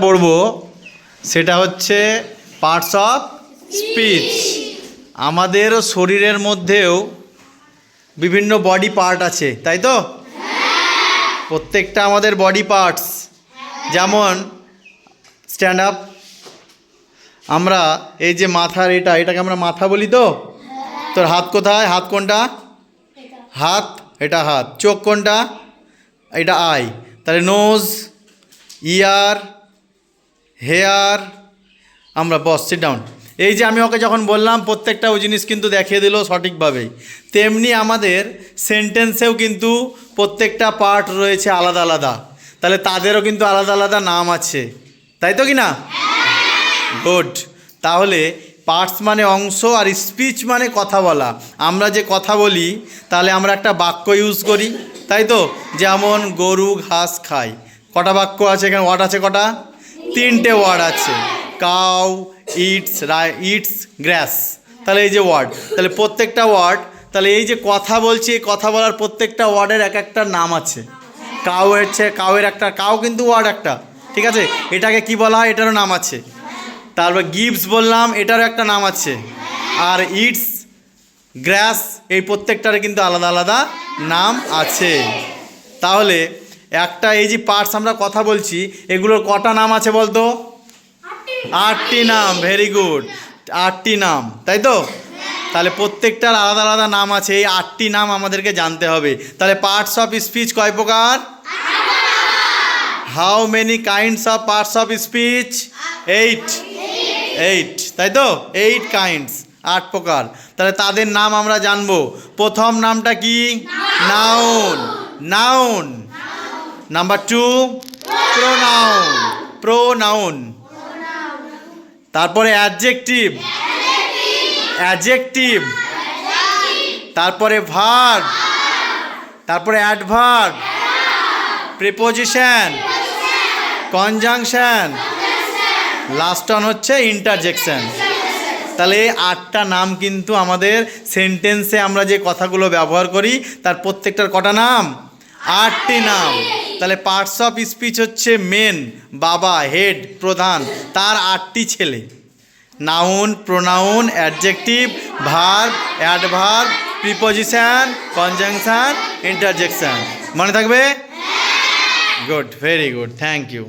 পড়বো সেটা হচ্ছে পার্টস অফ স্পিচ। আমাদের শরীরের মধ্যেও বিভিন্ন বডি পার্ট আছে, তাই তো? প্রত্যেকটা আমাদের বডি পার্টস, যেমন স্ট্যান্ড আপ। আমরা এই যে মাথার এটাকে আমরা মাথা বলি তো। তোর হাত কোথায়? হাত কোনটা? হাত, এটা হাত। চোখ কোনটা? এটা আই। তাহলে নোজ, ইয়ার, হেয়ার। আমরা বস, সিট ডাউন। এই যে আমি ওকে যখন বললাম প্রত্যেকটা ওই জিনিস কিন্তু দেখিয়ে দিল সঠিকভাবেই, তেমনি আমাদের সেন্টেন্সেও কিন্তু প্রত্যেকটা পার্ট রয়েছে আলাদা আলাদা। তাহলে তাদেরও কিন্তু আলাদা আলাদা নাম আছে, তাই তো কি না? গুড। তাহলে পার্টস মানে অংশ আর স্পিচ মানে কথা বলা। আমরা যে কথা বলি তাহলে আমরা একটা বাক্য ইউজ করি, তাই তো? যেমন গরু ঘাস খায়, কটা বাক্য আছে এখানে? ওয়ার্ড আছে কটা? তিনটে ওয়ার্ড আছে। কাউ ইটস গ্রাস। তাহলে এই যে ওয়ার্ড, তাহলে প্রত্যেকটা ওয়ার্ড, তাহলে এই যে কথা বলছি, এই কথা বলার প্রত্যেকটা ওয়ার্ডের এক একটা নাম আছে। কাউ হচ্ছে, কাউয়ের একটা, কাউ কিন্তু ওয়ার্ড একটা, ঠিক আছে? এটাকে কি বলা হয় এটারও নাম আছে। তারপর গিভস বললাম, এটারও একটা নাম আছে। আর ইটস, গ্রাস, এই প্রত্যেকটার কিন্তু আলাদা আলাদা নাম আছে। তাহলে একটা এই যে পার্টস আমরা কথা বলছি, এগুলোর কটা নাম আছে বলতো? 8টি নাম। ভেরি গুড, 8টি নাম, তাই তো? তাহলে প্রত্যেকটার আলাদা আলাদা নাম আছে, এই 8টি নাম আমাদেরকে জানতে হবে। তাহলে পার্টস অফ স্পিচ কয় প্রকার? How many kinds of parts of speech? 8, তাই তো? 8 কাইন্ডস, 8 প্রকার। তাহলে তাদের নাম আমরা জানবো। প্রথম নামটা কি? Noun. Noun. Number 2 pronoun. Pronoun. তারপরে অ্যাডজেক্টিভ। অ্যাডজেক্টিভ। তারপরে ভার্ব। তারপরে adverb, preposition, conjunction, last on হচ্ছে ইন্টারজেকশন। তাহলে এই 8টা নাম কিন্তু আমাদের সেন্টেন্সে আমরা যে কথাগুলো ব্যবহার করি তার প্রত্যেকটার কটা নাম? 8টি নাম। তাহলে পার্টস অফ স্পিচ হচ্ছে মেন, বাবা, হেড, প্রধান, তার 8টি ছেলে। Noun, pronoun, adjective, verb, adverb, preposition, conjunction, interjection. মনে থাকবে? Good, very good, thank you.